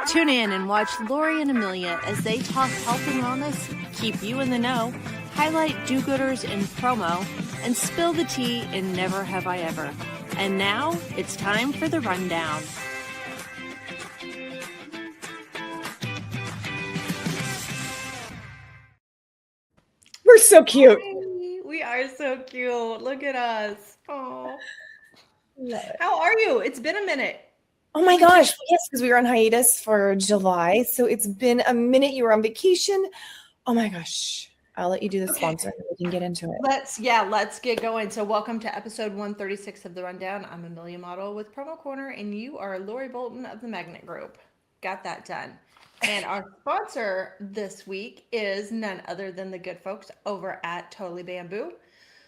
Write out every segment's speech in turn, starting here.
Tune in and watch Lori and Amelia as they talk health and wellness, keep you in the know, highlight do-gooders in promo, and spill the tea in Never Have I Ever. And now it's time for the rundown. We're so cute. Hi. We are so cute. Look at us. Oh, how are you? It's been a minute. Oh my gosh. Yes, because we were on hiatus for July. So it's been a minute. You were on vacation. Oh my gosh. I'll let you do the sponsor and we can get into it. Let's get going. So welcome to episode 136 of The Rundown. I'm Amelia Madl with Promo Corner, and you are Lori Bolton of the Magnet Group. Got that done. And our sponsor this week is none other than the good folks over at Totally Bamboo.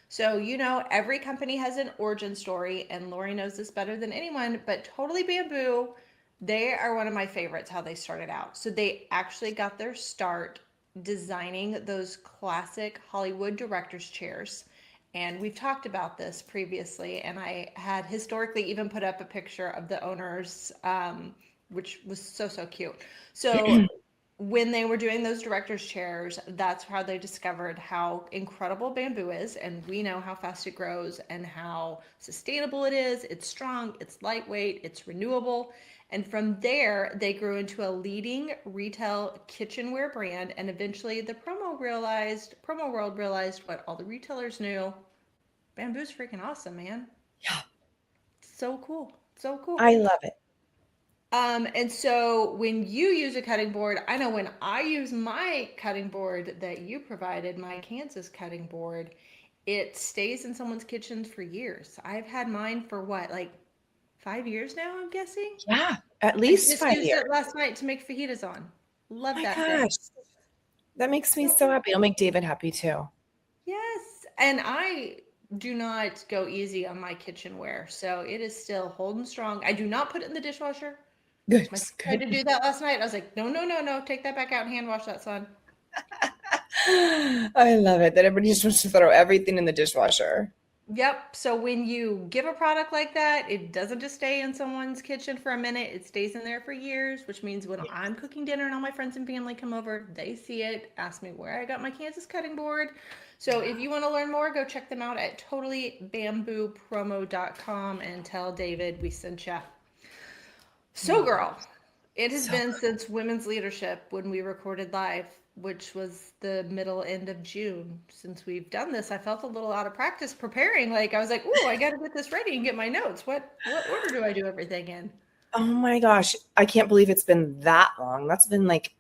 So, you know, every company has an origin story, and Lori knows this better than anyone, but Totally Bamboo, they are one of my favorites, how they started out. So they actually got their start designing those classic Hollywood director's chairs. And we've talked about this previously, and I had historically even put up a picture of the owners, which was so cute. So when they were doing those director's chairs, that's how they discovered how incredible bamboo is. And we know how fast it grows and how sustainable it is. It's strong, it's lightweight, it's renewable. And from there, they grew into a leading retail kitchenware brand. And eventually the promo world realized what all the retailers knew. Bamboo's freaking awesome, man. Yeah. So cool. So cool. I love it. And so when you use a cutting board, I know when I use my cutting board that you provided, my Kansas cutting board, it stays in someone's kitchen for years. I've had mine for what, like 5 years now, I'm guessing? Yeah, at least 5 years. I just used it last night to make fajitas on. Love that thing. That makes me so happy. It'll make David happy too. Yes. And I do not go easy on my kitchenware. So it is still holding strong. I do not put it in the dishwasher. Good. I tried to do that last night. I was like, no, take that back out and hand wash that, son. I love it that everybody just wants to throw everything in the dishwasher. Yep. So when you give a product like that, it doesn't just stay in someone's kitchen for a minute. It stays in there for years, which means when I'm cooking dinner and all my friends and family come over, they see it, ask me where I got my Kansas cutting board. So if you want to learn more, go check them out at totallybamboopromo.com and tell David we sent you. So, girl, it has been since Women's Leadership when we recorded live, which was the end of June. Since we've done this, I felt a little out of practice preparing. Like, I was like, oh, I got to get this ready and get my notes. What order do I do everything in? Oh, my gosh. I can't believe it's been that long. That's been like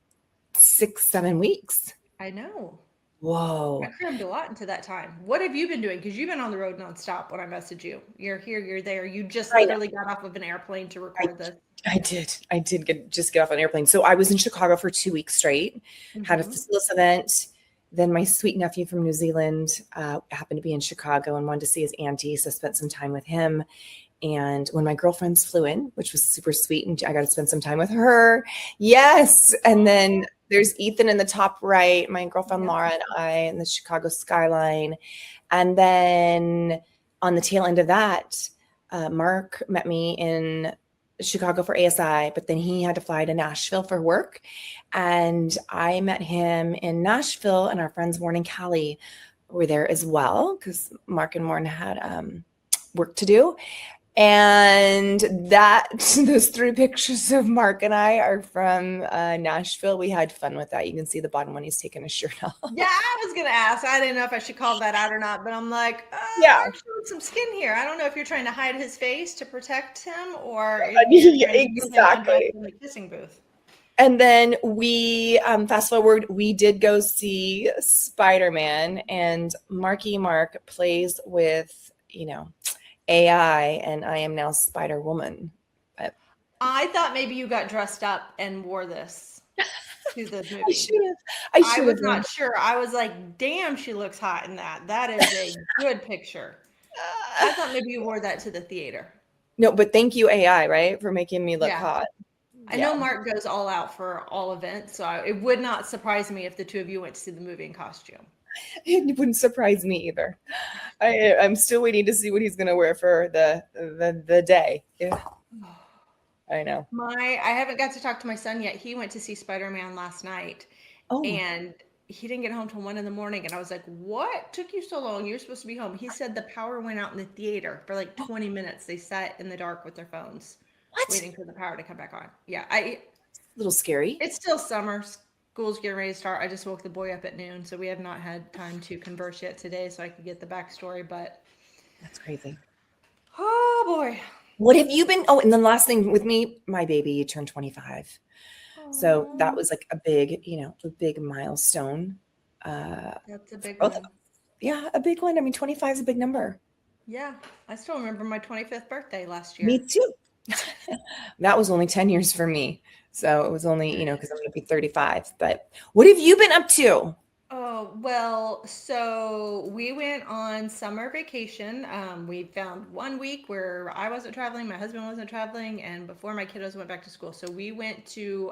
6-7 weeks. I know. Whoa. I crammed a lot into that time. What have you been doing? Because you've been on the road nonstop when I message you. You're here, you're there. You just literally got off of an airplane to record this. I did get off an airplane. So I was in Chicago for 2 weeks straight, had a Facilis event. Then my sweet nephew from New Zealand happened to be in Chicago and wanted to see his auntie. So I spent some time with him. And when my girlfriends flew in, which was super sweet, and I got to spend some time with her. Yes. And then there's Ethan in the top right, my girlfriend Laura and I in the Chicago skyline. And then on the tail end of that, Mark met me in Chicago for ASI, but then he had to fly to Nashville for work. And I met him in Nashville, and our friends Warren and Callie were there as well because Mark and Warren had work to do. And those 3 pictures of Mark and I are from Nashville. We had fun with that. You can see the bottom when he's taking his shirt off. Yeah, I was going to ask. I didn't know if I should call that out or not, but I'm like, Mark's showing some skin here. I don't know if you're trying to hide his face to protect him or if you're exactly in the kissing booth. And then we, fast forward, we did go see Spider-Man, and Marky Mark plays with, AI, and I am now Spider-Woman. But I thought maybe you got dressed up and wore this to the movie. I should have. I was not sure. I was like, damn, she looks hot in that. That is a good picture. I thought maybe you wore that to the theater. No, but thank you, AI, right, for making me look hot. I know Mark goes all out for all events, so it would not surprise me if the two of you went to see the movie in costume. It wouldn't surprise me either. I'm still waiting to see what he's going to wear for the day. Yeah. I know. I haven't got to talk to my son yet. He went to see Spider-Man last night, Oh, and he didn't get home till 1 in the morning. And I was like, "What took you so long? You're supposed to be home." He said the power went out in the theater for like 20 minutes. They sat in the dark with their phones, what? waiting for the power to come back on. Yeah, A little scary. it's still summer. School's getting ready to start. I just woke the boy up at noon, so we have not had time to converse yet today, so I could get the backstory. But That's crazy. oh boy, What have you been? Oh, and then last thing with me, my baby turned 25. So that Aw, was like a big milestone. that's a big Both of one. us. Yeah, a big one. I mean, 25 is a big number. Yeah, I still remember my 25th birthday last Me year. too. That was only 10 years for me. So it was only, because I'm going to be 35. But what have you been up to? Oh, well, so we went on summer vacation. We found 1 week where I wasn't traveling, my husband wasn't traveling, and before my kiddos went back to school. So we went to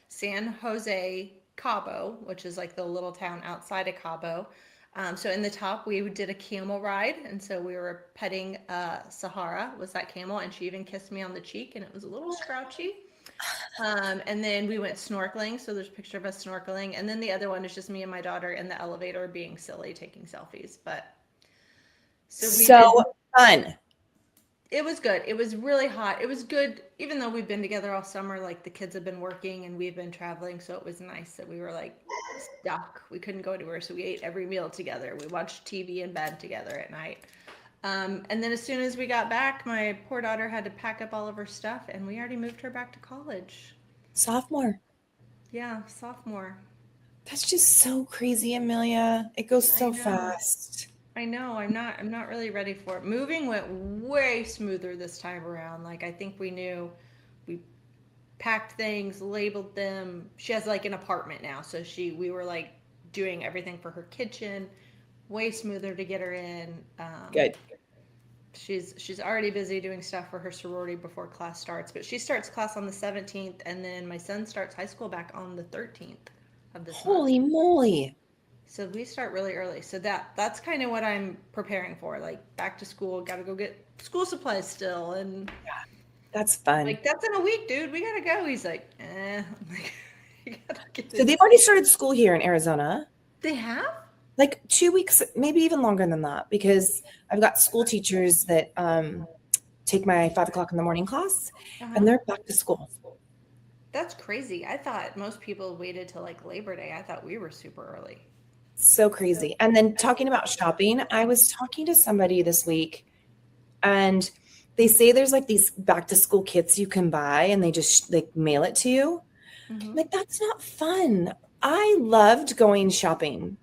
San Jose, Cabo, which is like the little town outside of Cabo. So in the top, we did a camel ride, and so we were petting Sahara, was that camel, and she even kissed me on the cheek, and it was a little scrouchy. And then we went snorkeling. So there's a picture of us snorkeling. And then the other one is just me and my daughter in the elevator being silly, taking selfies. But so we did. So fun. It was good. It was really hot. It was good, even though we've been together all summer. Like the kids have been working and we've been traveling. So it was nice that we were like stuck. We couldn't go anywhere. So we ate every meal together. We watched TV in bed together at night. And then as soon as we got back, my poor daughter had to pack up all of her stuff, and we already moved her back to college. Sophomore. Yeah, sophomore. That's just so crazy, Amelia. It goes I so know. fast. I know. I'm not really ready for it. Moving went way smoother this time around. Like I think we packed things, labeled them. She has like an apartment now, so we were like doing everything for her kitchen. Way smoother to get her in. Good. She's already busy doing stuff for her sorority before class starts, but she starts class on the 17th, and then my son starts high school back on the 13th of this month. Holy moly. So we start really early. So that's kind of what I'm preparing for. Like back to school, got to go get school supplies still, and That's fun. like that's in a week, dude. We gotta go. He's like, I'm like, you gotta get So this. they've already started school here in Arizona. They have? Like 2 weeks, maybe even longer than that, because I've got school teachers that take my 5 o'clock in the morning class, and they're back to school. That's crazy. I thought most people waited till like Labor Day. I thought we were super early. So crazy. And then talking about shopping, I was talking to somebody this week, and they say there's like these back to school kits you can buy, and they just like mail it to you. Mm-hmm. Like, that's not fun. I loved going shopping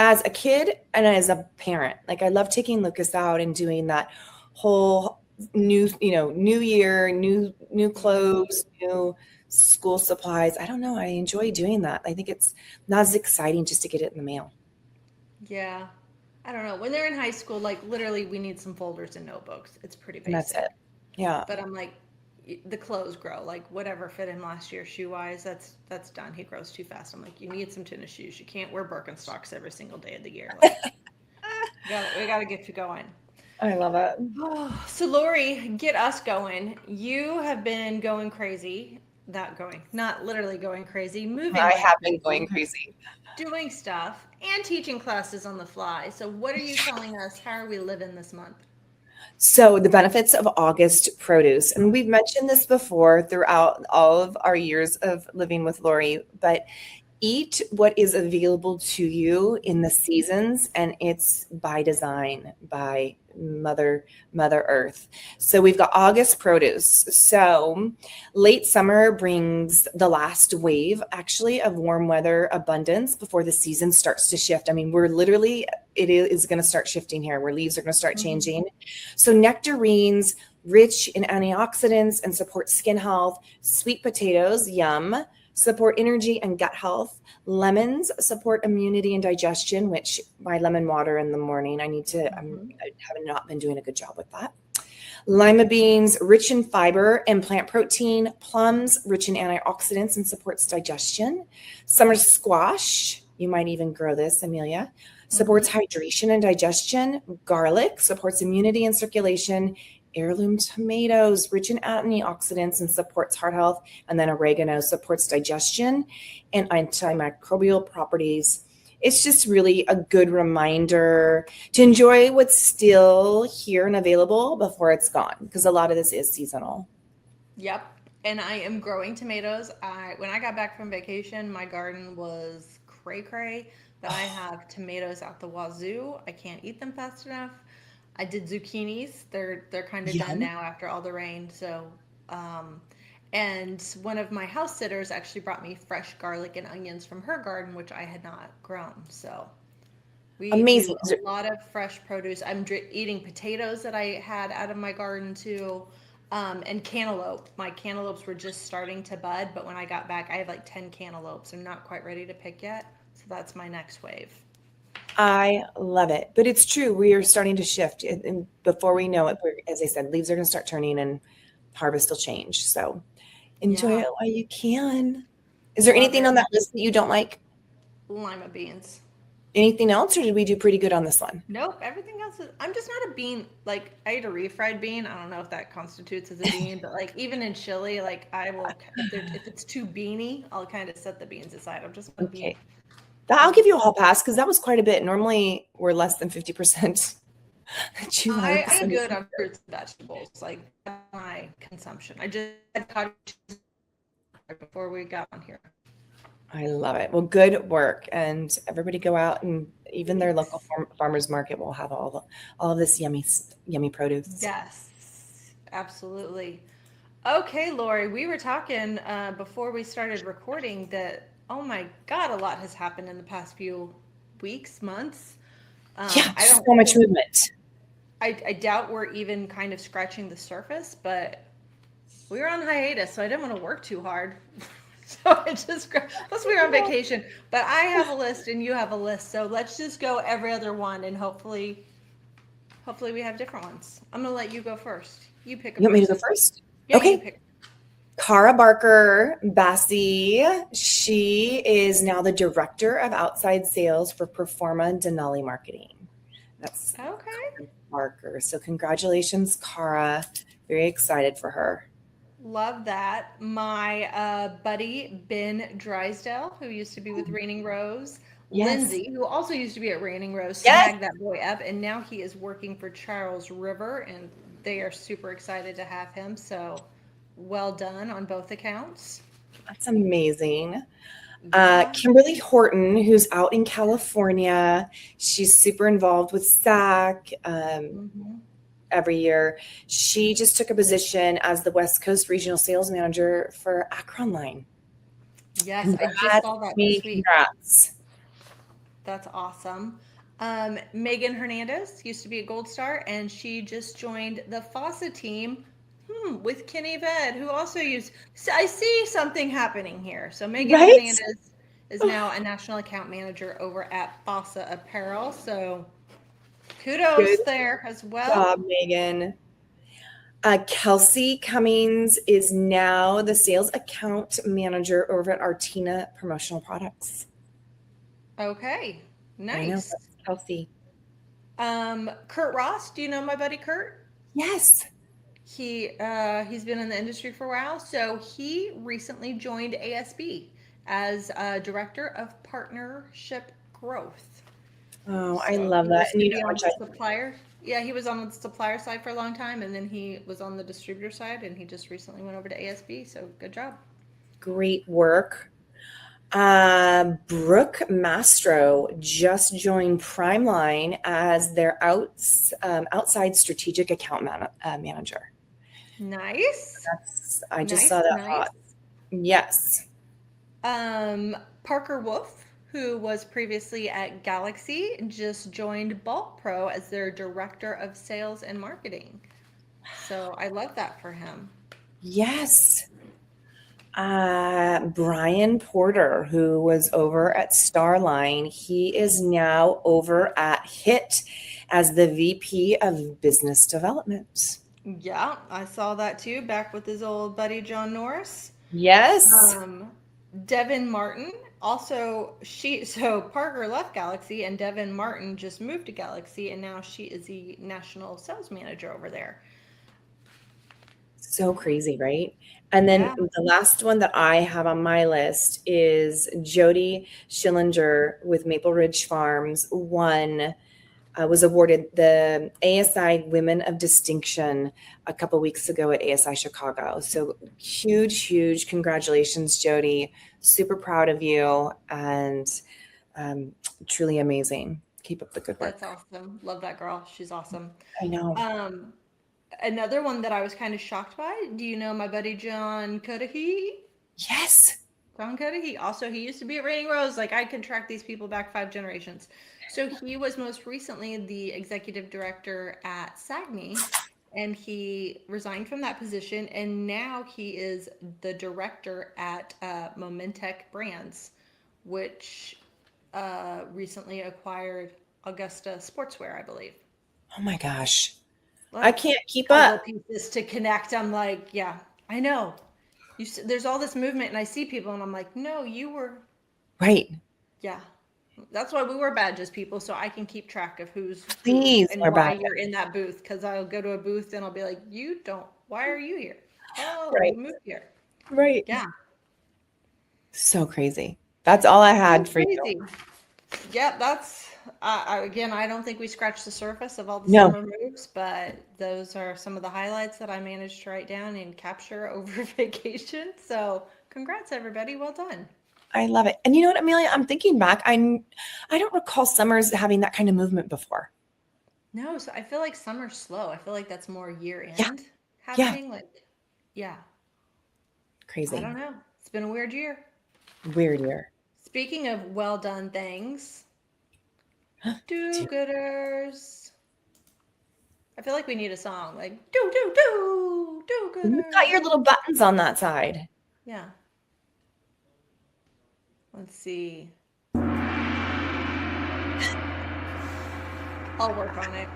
as a kid and as a parent. Like, I love taking Lucas out and doing that whole new year, new clothes, new school supplies. I don't know. I enjoy doing that. I think it's not as exciting just to get it in the mail. Yeah. I don't know. When they're in high school, like literally we need some folders and notebooks. It's pretty And that's basic. it. Yeah. But I'm like, the clothes grow. Like whatever fit him last year shoe wise, that's done. He grows too fast. I'm like, you need some tennis shoes. You can't wear Birkenstocks every single day of the year. Like, we gotta get you going. I love it. So Lori, get us going. You have been going crazy. Not literally going crazy, moving. I like have been crazy, going crazy. doing stuff and teaching classes on the fly. So what are you telling us? How are we living this month? So the benefits of August produce, and we've mentioned this before throughout all of our years of living with Lori, but eat what is available to you in the seasons, and it's by design, by Mother Earth. So we've got August produce. So late summer brings the last wave actually of warm weather abundance before the season starts to shift. I mean, it is going to start shifting here where leaves are going to start changing. So nectarines, rich in antioxidants and support skin health. Sweet potatoes, yum, support energy and gut health. Lemons support immunity and digestion, which my lemon water in the morning, I have not been doing a good job with that. Lima beans, rich in fiber and plant protein. Plums, rich in antioxidants and supports digestion. Summer squash, you might even grow this, Amelia, supports hydration and digestion. Garlic supports immunity and circulation. heirloom tomatoes, rich in antioxidants and supports heart health. And then oregano supports digestion and antimicrobial properties. It's just really a good reminder to enjoy what's still here and available before it's gone, because a lot of this is seasonal. Yep. And I am growing tomatoes. When I got back from vacation, my garden was cray cray, but I have tomatoes out the wazoo. I can't eat them fast enough. I did zucchinis. They're kind of done Yum. now after all the rain. So, and one of my house sitters actually brought me fresh garlic and onions from her garden, which I had not grown. So we Amazing. do a lot of fresh produce. I'm eating potatoes that I had out of my garden too. And cantaloupe. My cantaloupes were just starting to bud, but when I got back, I have like 10 cantaloupes. I'm not quite ready to pick yet. So that's my next wave. I love it. But it's true. We are starting to shift. And before we know it, as I said, leaves are going to start turning and harvest will change. So enjoy it while you can. Is there anything on that list that you don't like? Lima beans. Anything else, or did we do pretty good on this one? Nope, everything else is. I'm just not a bean. Like, I ate a refried bean. I don't know if that constitutes as a bean, but like even in chili, like I will, if it's too beany, I'll kind of set the beans aside. I'm just not a bean. I'll give you a whole pass because that was quite a bit. Normally, we're less than 50%. I'm good on fruits and vegetables. Like, that's my consumption. I just had cottage cheese before we got on here. I love it. Well, good work. And everybody go out, and even their local farmers market will have all of this yummy produce. Yes, absolutely. Okay, Lori, we were talking before we started recording that, oh my God, a lot has happened in the past few weeks, months. So much movement. I doubt we're even kind of scratching the surface, but we were on hiatus, so I didn't want to work too hard. So plus we were on vacation, but I have a list and you have a list. So let's just go every other one, and hopefully we have different ones. I'm going to let you go first. You pick a You want me to go first? Yeah, okay. Cara Barker Bassi. She is now the director of outside sales for Performa Denali Marketing. That's okay. Cara Barker. So congratulations, Cara. Very excited for her. Love that. My buddy Ben Drysdale, who used to be with Raining Rose, Lindsay, who also used to be at Raining Rose, snagged that boy up, and now he is working for Charles River, and they are super excited to have him. So well done on both accounts. That's amazing. Kimberly Horton, who's out in California. She's super involved with SAC. Every year. She just took a position as the West Coast Regional Sales Manager for Akron Line. Yes, I just saw that this week. Congrats. That's awesome. Megan Hernandez used to be at Gold Star, and she just joined the FOSSA team with Kenny Ved, who also used. So I see something happening here. So Megan Hernandez is now a national account manager over at FOSSA Apparel. So kudos there as well. Good job, Megan. Kelsey Cummings is now the sales account manager over at Artina Promotional Products. Okay, nice. I know, Kelsey. Kurt Ross, do you know my buddy Kurt? Yes. He's been in the industry for a while, so he recently joined ASB as director of partnership growth. Oh, I love that. And supplier. Yeah, he was on the supplier side for a long time, and then he was on the distributor side, and he just recently went over to ASB. So good job. Great work. Brooke Mastro just joined Primeline as their outside strategic account manager. Nice. I just saw that hot. Yes. Parker Wolf, who was previously at Galaxy, just joined Bulk Pro as their director of sales and marketing. So I love that for him. Yes. Brian Porter, who was over at Starline, he is now over at HIT as the VP of Business Development. Yeah, I saw that too, back with his old buddy John Norris. Yes. Devin Martin, also so Parker left Galaxy and Devin Martin just moved to Galaxy, and now she is the national sales manager over there. So crazy, right? And then Yeah. the last one that I have on my list is Jody Schillinger with Maple Ridge Farms was awarded the ASI Women of Distinction a couple weeks ago at ASI Chicago. So huge congratulations, Jody. Super proud of you and truly amazing. Keep up the good That's work. awesome. Love that girl. She's awesome. I know. Another one that I was kind of shocked by. Do you know my buddy John Cudahy? Yes. John Cudahy. Also, he used to be at Raining Rose. Like, I can track these people back 5 generations. So he was most recently the executive director at SAGNY, and he resigned from that position, and now he is the director at Momentech Brands, which recently acquired Augusta Sportswear, I believe. Oh my gosh. Lots I of can't keep puzzle up. pieces to connect. I'm like, yeah, I know. There's all this movement, and I see people, and I'm like, no, you were, Right. yeah. That's why we wear badges, people, so I can keep track of who's who Please, and wear why badges. you're in that booth. Because I'll go to a booth and I'll be like, you don't. Why are you here? Oh, Right. you moved here. Right. Yeah. So crazy. That's all I So had for you. crazy. Yeah, that's again. I don't think we scratched the surface of all the No. summer moves, but those are some of the highlights that I managed to write down and capture over vacation. So, congrats, everybody! Well done. I love it. And you know what, Amelia? I'm thinking back. I don't recall summers having that kind of movement before. No, so I feel like summer's slow. I feel like that's more year Yeah. end happening. Like, yeah, I Crazy. don't know. It's been a weird year. Weird year. Speaking of well done things, do-gooders. I feel like we need a song like You've do-gooders. got your little buttons on that side. Yeah. Let's see. I'll work on it.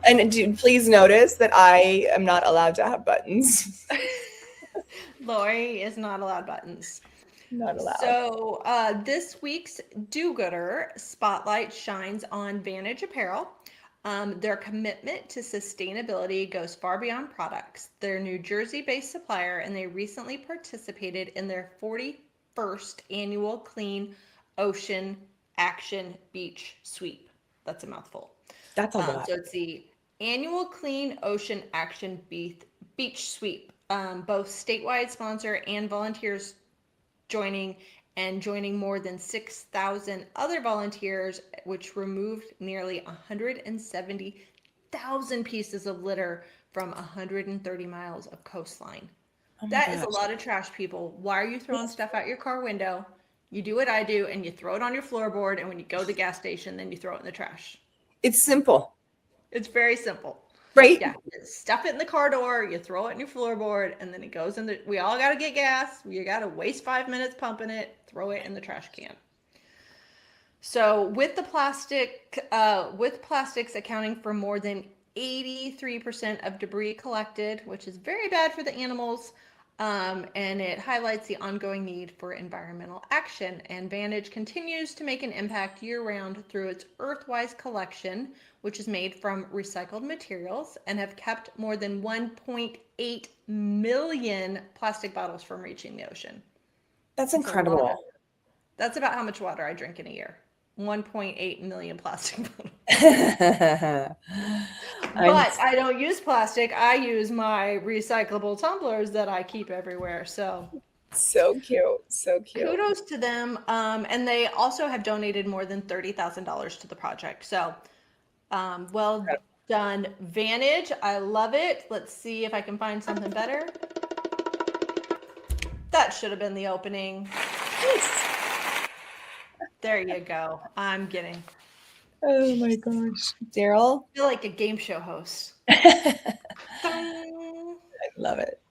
And please notice that I am not allowed to have buttons. Lori is not allowed buttons. Not allowed. So this week's do-gooder spotlight shines on Vantage Apparel. Their commitment to sustainability goes far beyond products. They're a New Jersey-based supplier, and they recently participated in their 41st annual Clean Ocean Action Beach Sweep. That's a mouthful. That's a lot. So it's the annual Clean Ocean Action Beach Sweep. Both statewide sponsor and volunteers joining more than 6,000 other volunteers, which removed nearly 170,000 pieces of litter from 130 miles of coastline. Oh my That is a gosh. lot of trash, people. Why are you throwing stuff out your car window? You do what I do, and you throw it on your floorboard, and when you go to the gas station, then you throw it in the trash. It's simple. It's very simple. Right? Yeah, stuff it in the car door, you throw it in your floorboard, and then it goes in the, we all got to get gas. You got to waste 5 minutes pumping it, throw it in the trash can. So with plastics accounting for more than 83% of debris collected, which is very bad for the animals, and it highlights the ongoing need for environmental action. And Vantage continues to make an impact year-round through its Earthwise collection, which is made from recycled materials, and have kept more than 1.8 million plastic bottles from reaching the ocean. That's incredible. That's about how much water I drink in a year. 1.8 million plastic bottles. But I don't use plastic. I use my recyclable tumblers that I keep everywhere. So cute. So cute. Kudos to them. And they also have donated more than $30,000 to the project. So well done, Vantage. I love it. Let's see if I can find something better. That should have been the opening. Yes. There you go. I'm kidding. Oh my gosh. Daryl? I feel like a game show host. I love it.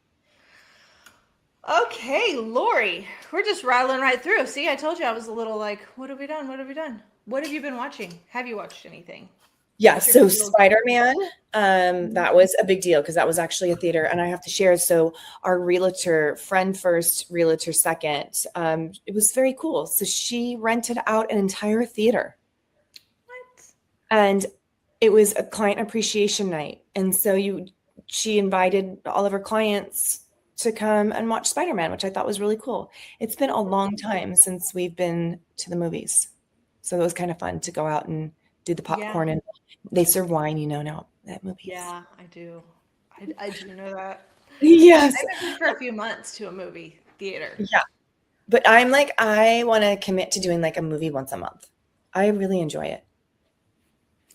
Okay, Lori, we're just rattling right through. See, I told you I was a little like, what have we done? What have we done? What have you been watching? Have you watched anything? Yeah, so Spider-Man, that was a big deal because that was actually a theater, and I have to share. So our realtor, friend first, realtor second, it was very cool. So she rented out an entire theater. What? And it was a client appreciation night. And so you she invited all of her clients to come and watch Spider-Man, which I thought was really cool. It's been a long time since we've been to the movies. So it was kind of fun to go out and do the popcorn, and they serve wine, now at movies. Yeah, I do. I do know that. Yes. I've been for a few months to a movie theater. Yeah. But I'm like, I want to commit to doing like a movie once a month. I really enjoy it.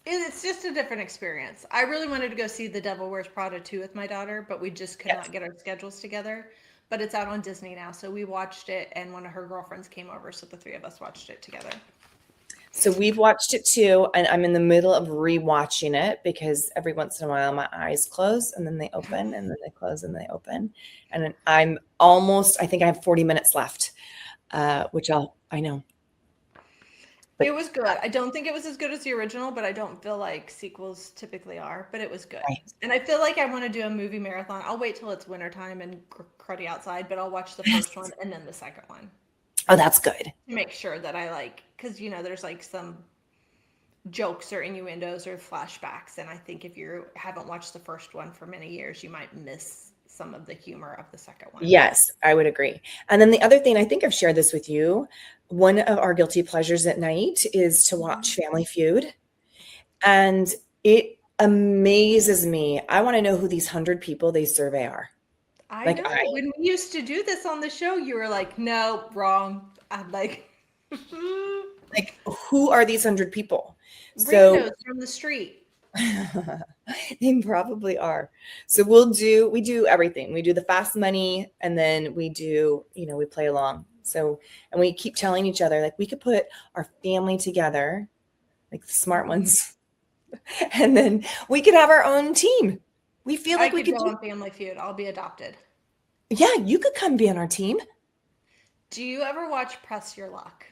It's just a different experience. I really wanted to go see The Devil Wears Prada 2 with my daughter, but we just could not get our schedules together. But it's out on Disney now, so we watched it, and one of her girlfriends came over, so the three of us watched it together. So we've watched it too, and I'm in the middle of rewatching it because every once in a while my eyes close and then they open and then they close and they open. And I'm almost, I think I have 40 minutes left, which I know. But it was good. I don't think it was as good as the original, but I don't feel like sequels typically are, but it was good. Right. And I feel like I want to do a movie marathon. I'll wait till it's wintertime and cruddy outside, but I'll watch the first one and then the second one. Oh, that's good. To make sure that I like, because, there's like some jokes or innuendos or flashbacks. And I think if you haven't watched the first one for many years, you might miss some of the humor of the second one. Yes, I would agree. And then the other thing, I think I've shared this with you. One of our guilty pleasures at night is to watch Family Feud. And it amazes me. I want to know who these 100 people they survey are. I know. When we used to do this on the show, you were like, no, wrong. I'm like, like, who are these 100 people? Randos from the street. They probably are. So we do everything. We do the fast money, and then we do, we play along. So, and we keep telling each other, like, we could put our family together, like the smart ones, and then we could have our own team. We feel like we could go on Family Feud. I'll be adopted. Yeah, you could come be on our team. Do you ever watch Press Your Luck?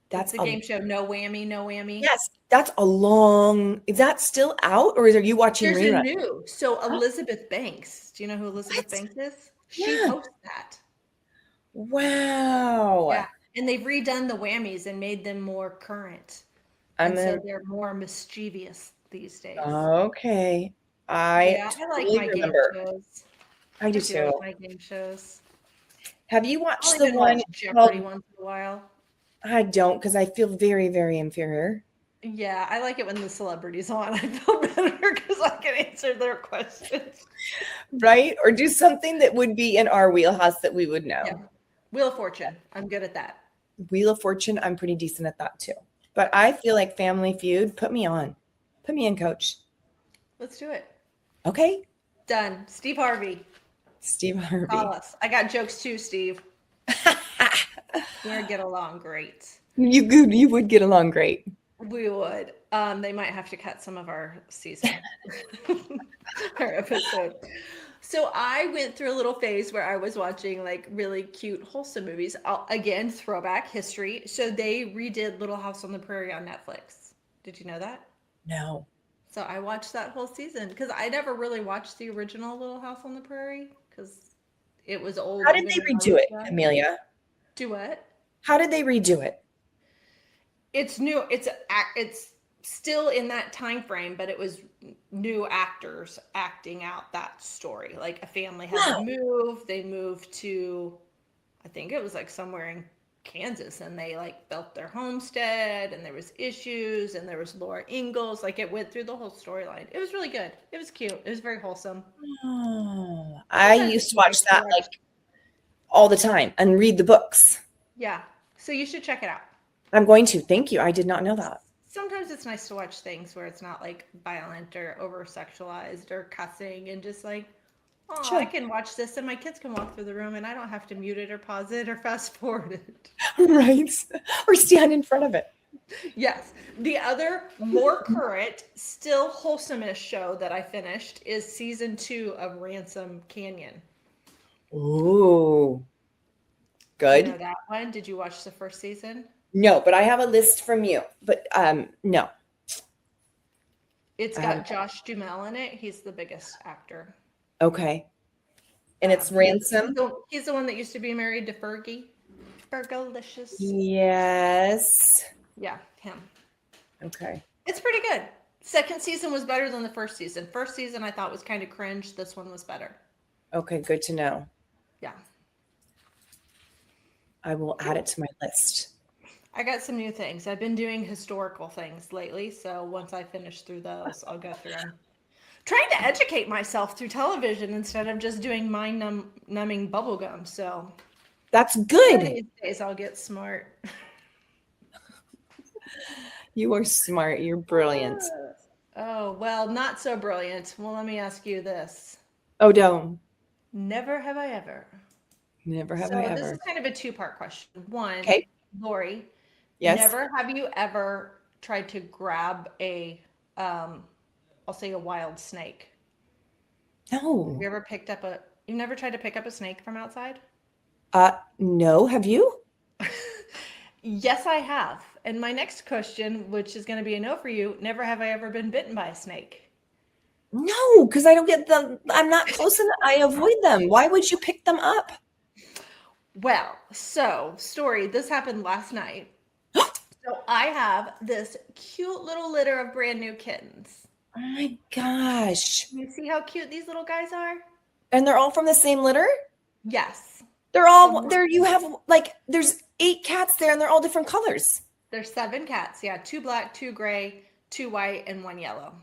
That's the game show. No whammy, no whammy. Yes, that's a long. Is that still out, or are you watching? There's a new. So Elizabeth Banks. Do you know who Elizabeth Banks is? She hosts that. Wow. Yeah, and they've redone the whammies and made them more current, and so they're more mischievous these days. Okay. I like my game shows. I do too. Like my game shows. Have you watched the one Jeopardy once in a while? I don't, because I feel very, very inferior. Yeah, I like it when the celebrity's on. I feel better because I can answer their questions. Right? Or do something that would be in our wheelhouse that we would know. Yeah. Wheel of Fortune. I'm good at that. Wheel of Fortune. I'm pretty decent at that too. But I feel like Family Feud. Put me on. Put me in, coach. Let's do it. Okay. Done. Steve Harvey. Steve Harvey. Call us. I got jokes too, Steve. We'd get along great. You would get along great. We would. They might have to cut some of our season, our episode. So I went through a little phase where I was watching like really cute, wholesome movies. Again, throwback history. So they redid Little House on the Prairie on Netflix. Did you know that? No. So I watched that whole season because I never really watched the original Little House on the Prairie because it was old. How did they redo it, Amelia? Do what? How did they redo it? It's new. It's still in that time frame, but it was new actors acting out that story. Like a family had to move. They moved to, I think it was like somewhere in Kansas, and they like built their homestead, and there was issues, and there was Laura Ingalls. Like it went through the whole storyline. It was really good. It was cute. It was very wholesome. Oh, I used to watch that like all the time and read the books. Yeah. So you should check it out. I'm going to. Thank you. I did not know that. Sometimes it's nice to watch things where it's not like violent or over sexualized or cussing, and just like, oh, sure. I can watch this and my kids can walk through the room and I don't have to mute it or pause it or fast forward it. Right. Or stand in front of it. Yes. The other more current, still wholesome-ish show that I finished is season 2 of Ransom Canyon. Ooh. Good. You know that one? Did you watch the first season? No, but I have a list from you. But no. It's got Josh Duhamel in it. He's the biggest actor. Okay. And it's Ransom? He's the one that used to be married to Fergie. Fergalicious. Yes. Yeah, him. Okay. It's pretty good. Second season was better than the first season. First season I thought was kind of cringe. This one was better. Okay, good to know. Yeah. I will add it to my list. I got some new things. I've been doing historical things lately, so once I finish through those, I'll go through them. Trying to educate myself through television instead of just doing mind-numbing bubblegum. So That's one of good. these days I'll get smart. You are smart. You're brilliant. Oh, well, not so brilliant. Well, let me ask you this. Oh, don't. Never have I ever. Never have So I this ever. is kind of a two-part question. One, Okay. Lori, Yes. never have you ever tried to grab a, I'll say a wild snake? No. Have you ever picked up a, you've never tried to pick up a snake from outside? No. Have you? Yes, I have. And my next question, which is going to be a no for you, never have I ever been bitten by a snake. No, because I don't get them. I'm not close enough. I avoid them. Why would you pick them up? Well, so story, this happened last night. So I have this cute little litter of brand new kittens. Oh my gosh. You see how cute these little guys are? And they're all from the same litter? Yes. They're all there. You have like, there's 8 cats there and they're all different colors. There's 7 cats. Yeah, 2 black, 2 gray, 2 white, and 1 yellow.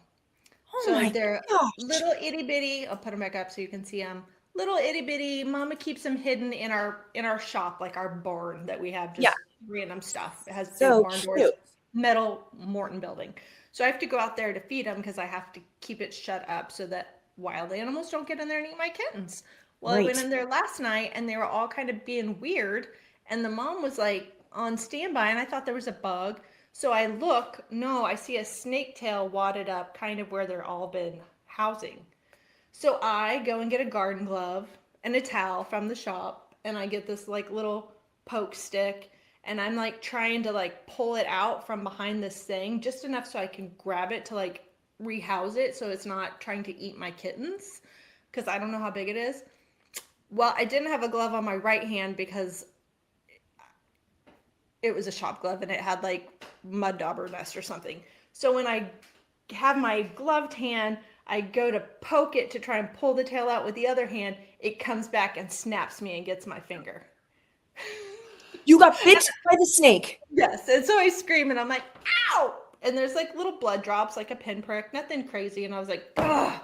Oh So my they're gosh. little itty bitty. I'll put them back up so you can see them. Little itty bitty. Mama keeps them hidden in our shop, like our barn that we have, just random stuff. It has So big barn doors, cute. metal Morton building. So I have to go out there to feed them because I have to keep it shut up so that wild animals don't get in there and eat my kittens. Well, I went Right. in there last night and they were all kind of being weird. And the mom was like on standby and I thought there was a bug. So I look, no, I see a snake tail wadded up kind of where they're all been housing. So I go and get a garden glove and a towel from the shop and I get this like little poke stick and I'm like trying to like pull it out from behind this thing just enough so I can grab it to like rehouse it so it's not trying to eat my kittens because I don't know how big it is. Well, I didn't have a glove on my right hand because it was a shop glove and it had like mud dauber nest or something. So when I have my gloved hand, I go to poke it to try and pull the tail out with the other hand. It comes back and snaps me and gets my finger. You got bit by the snake. Yes. And so I scream and I'm like, ow! And there's like little blood drops, like a pinprick, nothing crazy. And I was like, ugh.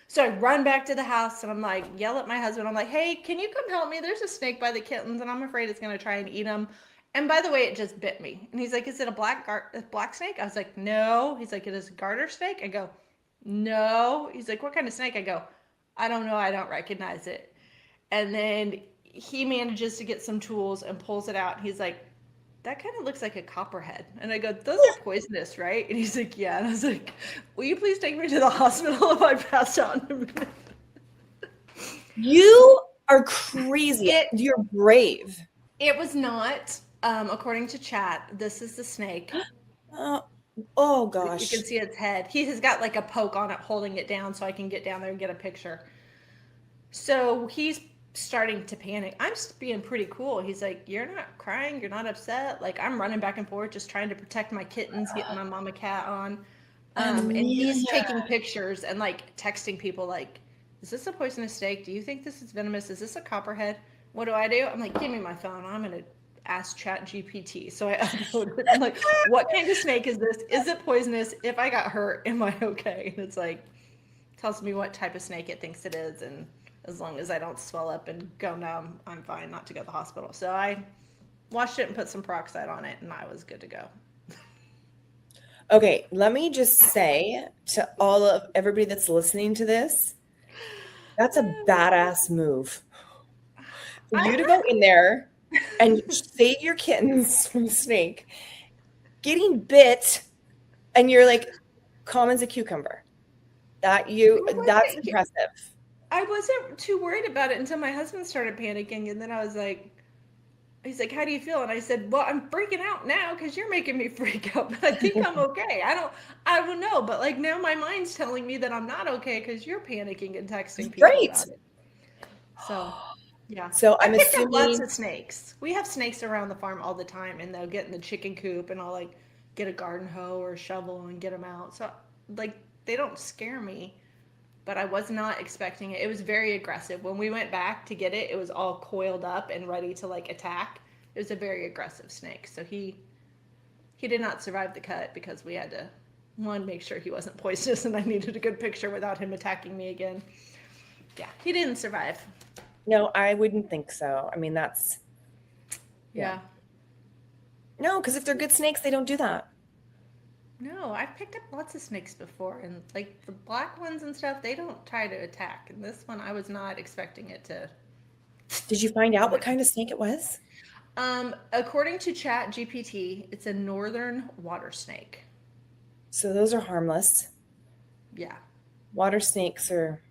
So I run back to the house and I'm like, yell at my husband. I'm like, hey, can you come help me? There's a snake by the kittens and I'm afraid it's going to try and eat them. And by the way, it just bit me. And he's like, is it a black snake? I was like, no. He's like, it is a garter snake? I go, no. He's like, what kind of snake? I go, I don't know. I don't recognize it. And then he manages to get some tools and pulls it out. He's like, that kind of looks like a copperhead. And I go, those are poisonous, right? And he's like, yeah. And I was like, will you please take me to the hospital if I pass out in a minute? You are crazy. You're brave. It was not, according to chat, this is the snake. Oh gosh. You can see its head. He has got like a poke on it holding it down so I can get down there and get a picture. So he's starting to panic. I'm just being pretty cool. He's like, you're not crying, you're not upset. Like I'm running back and forth just trying to protect my kittens, getting my mama cat on. And he's taking pictures and like texting people like, is this a poisonous snake? Do you think this is venomous? Is this a copperhead? What do? I'm like, give me my phone. I'm going to ask ChatGPT. So I uploaded it. I'm like, what kind of snake is this? Is it poisonous? If I got hurt, am I okay? And it's like, tells me what type of snake it thinks it is. And as long as I don't swell up and go numb, I'm fine not to go to the hospital. So I washed it and put some peroxide on it and I was good to go. Okay, let me just say to all of everybody that's listening to this, that's a badass move. For you to go in there and save your kittens from a snake, getting bit, and you're like calm as a cucumber. That's impressive. I wasn't too worried about it until my husband started panicking, and then I was like, he's like, how do you feel? And I said, well, I'm freaking out now because you're making me freak out, but I think I'm okay. I don't know, but like now my mind's telling me that I'm not okay because you're panicking and texting people about it. So, yeah. So I picked up lots of snakes. We have snakes around the farm all the time, and they'll get in the chicken coop, and I'll like get a garden hoe or a shovel and get them out. So like, they don't scare me, but I was not expecting it. It was very aggressive. When we went back to get it, it was all coiled up and ready to like attack. It was a very aggressive snake. So he did not survive the cut because we had to, one, make sure he wasn't poisonous, and I needed a good picture without him attacking me again. Yeah, he didn't survive. No, I wouldn't think so. I mean, that's Yeah. no, because if they're good snakes, they don't do that. No, I've picked up lots of snakes before, and like the black ones and stuff, they don't try to attack. And this one, I was not expecting it to. Did you find out what kind of snake it was? According to Chat GPT, it's a northern water snake. So those are harmless. Yeah. Water snakes are.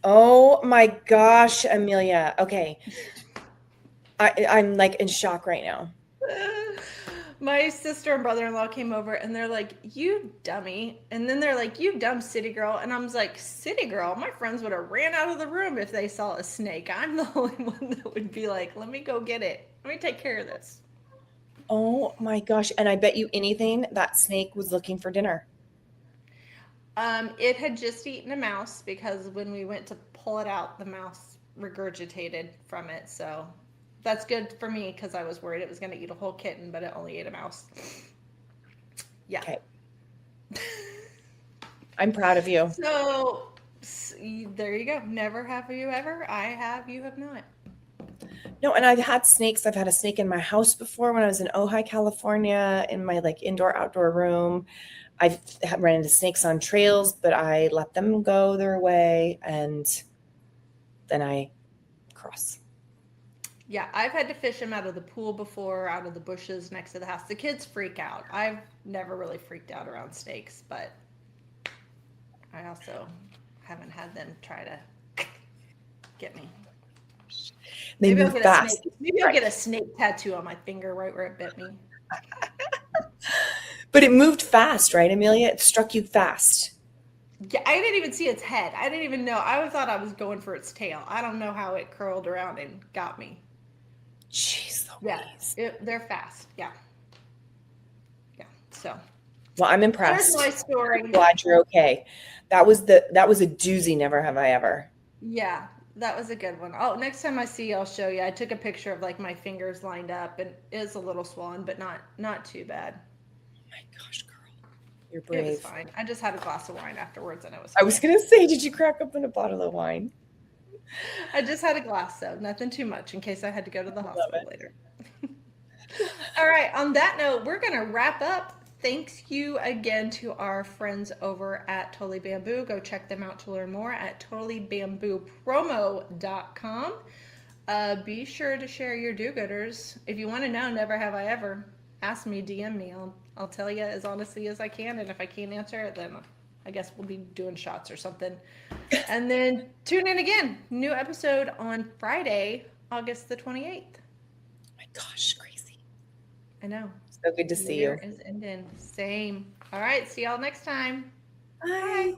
Oh my gosh, Amelia. Okay. I'm like in shock right now. My sister and brother-in-law came over and they're like, "You dummy." And then they're like, "You dumb city girl." And I was like, "City girl? My friends would have ran out of the room if they saw a snake. I'm the only one that would be like, let me go get it. Let me take care of this." Oh my gosh. And I bet you anything that snake was looking for dinner. It had just eaten a mouse because when we went to pull it out, the mouse regurgitated from it. So that's good for me because I was worried it was going to eat a whole kitten, but it only ate a mouse. Yeah. Okay. I'm proud of you. So there you go. Never have you ever. I have, you have not. No, and I've had snakes. I've had a snake in my house before when I was in Ojai, California, in my like indoor outdoor room. I've run into snakes on trails, but I let them go their way and then I cross. Yeah, I've had to fish them out of the pool before, out of the bushes next to the house. The kids freak out. I've never really freaked out around snakes, but I also haven't had them try to get me. They move fast. Maybe I'll get a snake tattoo on my finger right where it bit me. But it moved fast, right, Amelia? It struck you fast. Yeah, I didn't even see its head. I didn't even know. I thought I was going for its tail. I don't know how it curled around and got me. Jeez Louise. Yeah, they're fast. Yeah. Yeah. So. Well, I'm impressed. There's my story. I'm glad you're okay. That was a doozy. Never have I ever. Yeah, that was a good one. Oh, next time I see you, I'll show you. I took a picture of like my fingers lined up, and it's a little swollen, but not too bad. Oh my gosh, girl, you're brave. It was fine. I just had a glass of wine afterwards, and it was fine. I was gonna say, did you crack open a bottle of wine? I just had a glass, so nothing too much in case I had to go to the hospital later. All right. On that note, we're gonna wrap up. Thanks you again to our friends over at Totally Bamboo. Go check them out to learn more at totallybamboopromo.com. Be sure to share your do-gooders. If you want to know, never have I ever, ask me, DM me. I'll tell you as honestly as I can. And if I can't answer it, then I guess we'll be doing shots or something. And then tune in again. New episode on Friday, August the 28th. My gosh, crazy. I know. So good to see you. Year is ending. Same. All right. See y'all next time. Bye. Bye.